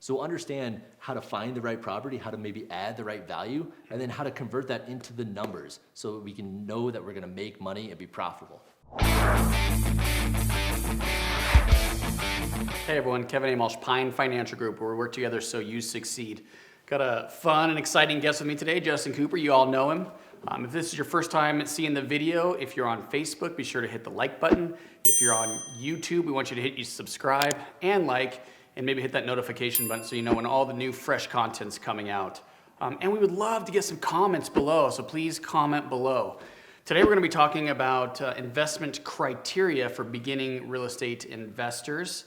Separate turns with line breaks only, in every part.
So understand how to find the right property, how to maybe add the right value, and then how to convert that into the numbers so we can know that we're gonna make money and be profitable.
Hey everyone, Kevin Amolsch, Pine Financial Group, where we work together so you succeed. Got a fun and exciting guest with me today, Justin Cooper. You all know him. If this is your first time seeing the video, if you're on Facebook, be sure to hit the like button. If you're on YouTube, we want you to hit subscribe and like, and maybe hit that notification button so you know when all the new fresh content's coming out. And we would love to get some comments below, so please comment below. Today we're going to be talking about investment criteria for beginning real estate investors.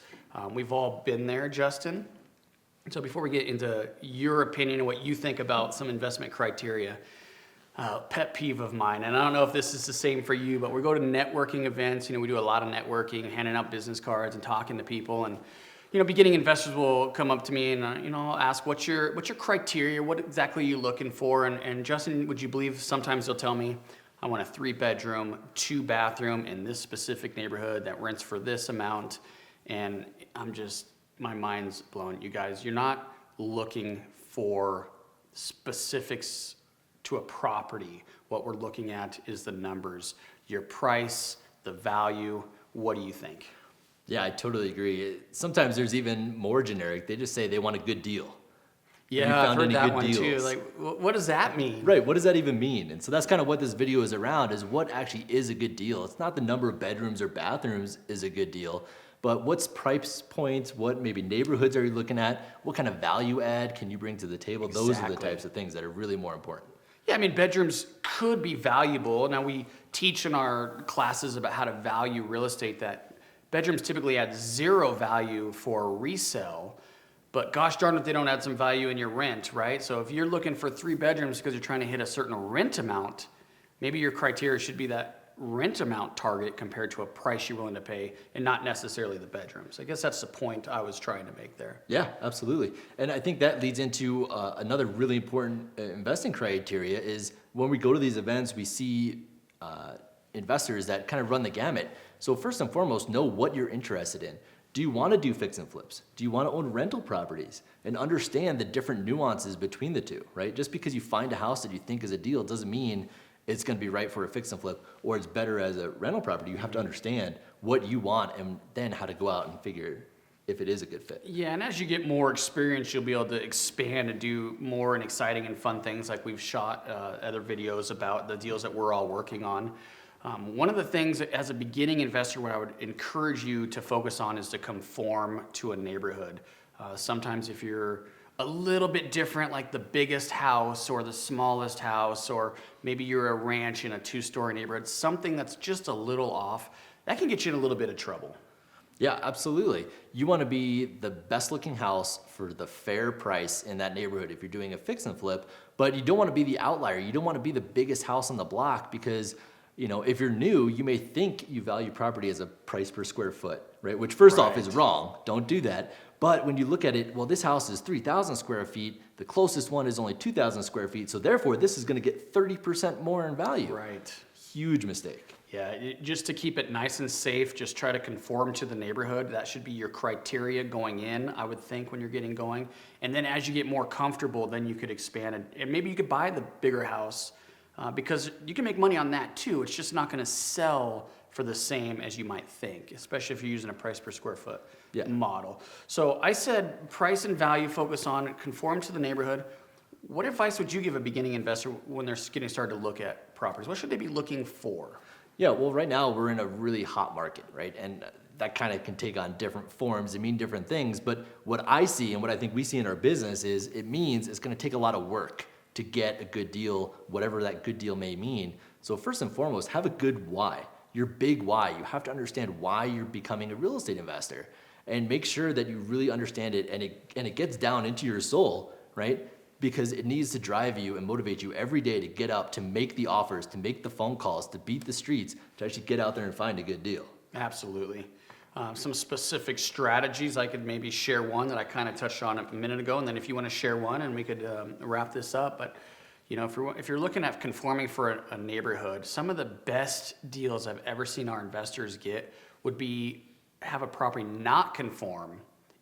We've all been there, Justin. So before we get into your opinion and what you think about some investment criteria, pet peeve of mine, and I don't know if this is the same for you, but we go to networking events, we do a lot of networking, handing out business cards and talking to people, and beginning investors will come up to me and I'll ask, what's your criteria? What exactly are you looking for? And Justin, would you believe sometimes they'll tell me, I want a 3-bedroom, 2-bathroom in this specific neighborhood that rents for this amount, and my mind's blown. You guys, you're not looking for specifics to a property. What we're looking at is the numbers, your price, the value. What do you think?
Yeah, I totally agree. Sometimes there's even more generic. They just say they want a good deal.
Yeah, I've heard that one too. Like, what does that mean?
Right, what does that even mean? And so that's kind of what this video is around, is what actually is a good deal. It's not the number of bedrooms or bathrooms is a good deal, but what's price points, what maybe neighborhoods are you looking at, what kind of value add can you bring to the table?
Exactly.
Those are the types of things that are really more important.
Yeah, bedrooms could be valuable. Now, we teach in our classes about how to value real estate that bedrooms typically add zero value for resale, but gosh darn it, they don't add some value in your rent, right? So if you're looking for 3 bedrooms because you're trying to hit a certain rent amount, maybe your criteria should be that rent amount target compared to a price you're willing to pay and not necessarily the bedrooms. I guess that's the point I was trying to make there.
Yeah, absolutely. And I think that leads into another really important investing criteria is when we go to these events, we see investors that kind of run the gamut. So first and foremost, know what you're interested in. Do you want to do fix and flips? Do you want to own rental properties? And understand the different nuances between the two, right? Just because you find a house that you think is a deal doesn't mean it's going to be right for a fix and flip or it's better as a rental property. You have to understand what you want and then how to go out and figure if it is a good fit.
Yeah, and as you get more experience, you'll be able to expand and do more and exciting and fun things like we've shot other videos about the deals that we're all working on. One of the things that, as a beginning investor, what I would encourage you to focus on is to conform to a neighborhood. Sometimes if you're a little bit different, like the biggest house or the smallest house, or maybe you're a ranch in a 2-story neighborhood, something that's just a little off, that can get you in a little bit of trouble.
Yeah, absolutely. You want to be the best looking house for the fair price in that neighborhood if you're doing a fix and flip, but you don't want to be the outlier. You don't want to be the biggest house on the block because if you're new, you may think you value property as a price per square foot, right? Which first off is wrong. Don't do that. But when you look at it, well, this house is 3,000 square feet. The closest one is only 2,000 square feet. So therefore, this is going to get 30% more in value.
Right.
Huge mistake.
Yeah, just to keep it nice and safe, just try to conform to the neighborhood. That should be your criteria going in, I would think, when you're getting going. And then as you get more comfortable, then you could expand. And maybe you could buy the bigger house because you can make money on that too. It's just not going to sell for the same as you might think, especially if you're using a price per square foot model. So I said price and value, focus on, conform to the neighborhood. What advice would you give a beginning investor when they're getting started to look at properties? What should they be looking for?
Yeah, well, right now we're in a really hot market, right? And that kind of can take on different forms and mean different things. But what I see and what I think we see in our business is it means it's going to take a lot of work to get a good deal, whatever that good deal may mean. So first and foremost, have a good why. Your big why. You have to understand why you're becoming a real estate investor and make sure that you really understand it and it gets down into your soul, right? Because it needs to drive you and motivate you every day to get up, to make the offers, to make the phone calls, to beat the streets, to actually get out there and find a good deal. Absolutely.
Some specific strategies, I could maybe share one that I kind of touched on a minute ago, and then if you want to share one and we could wrap this up. But if you're looking at conforming for a neighborhood, some of the best deals I've ever seen our investors get would be have a property not conform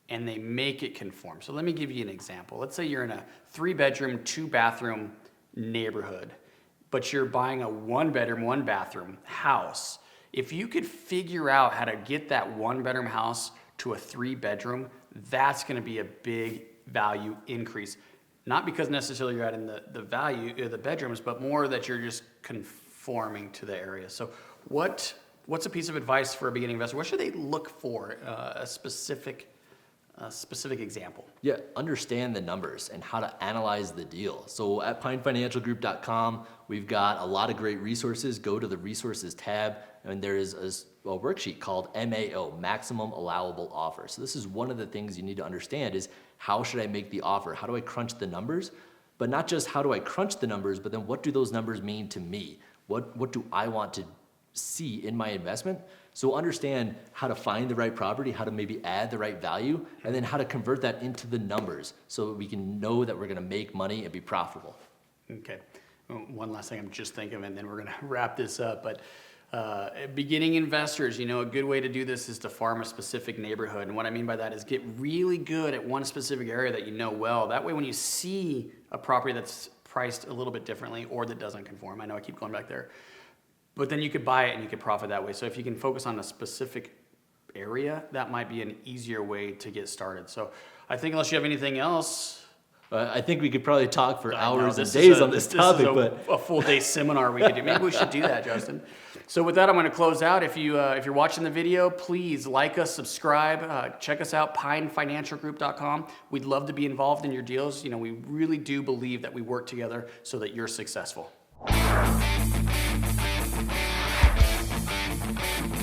and they make it conform. So let me give you an example. Let's say you're in a 3-bedroom, 2-bathroom neighborhood, but you're buying a 1-bedroom, 1-bathroom house. If you could figure out how to get that 1-bedroom house to a 3-bedroom, that's gonna be a big value increase. Not because necessarily you're adding the value of the bedrooms, but more that you're just conforming to the area. So what's a piece of advice for a beginning investor? What should they look for, a specific example?
Yeah, understand the numbers and how to analyze the deal. So at pinefinancialgroup.com, we've got a lot of great resources. Go to the resources tab, and there is a worksheet called MAO, Maximum Allowable Offer. So this is one of the things you need to understand is how should I make the offer? How do I crunch the numbers? But not just how do I crunch the numbers, but then what do those numbers mean to me? What do I want to see in my investment? So understand how to find the right property, how to maybe add the right value, and then how to convert that into the numbers so we can know that we're gonna make money and be profitable.
Okay. One last thing I'm just thinking of, and then we're gonna wrap this up. But beginning investors, a good way to do this is to farm a specific neighborhood. And what I mean by that is get really good at one specific area that you know well. That way when you see a property that's priced a little bit differently or that doesn't conform, I know I keep going back there, but then you could buy it and you could profit that way. So if you can focus on a specific area, that might be an easier way to get started. So I think unless you have anything else.
I think we could probably talk for hours and
This
days
is
on this topic,
but a full day seminar we could do. Maybe we should do that, Justin. So with that, I'm going to close out. If you're watching the video, please like us, subscribe, check us out, pinefinancialgroup.com. We'd love to be involved in your deals. We really do believe that we work together so that you're successful.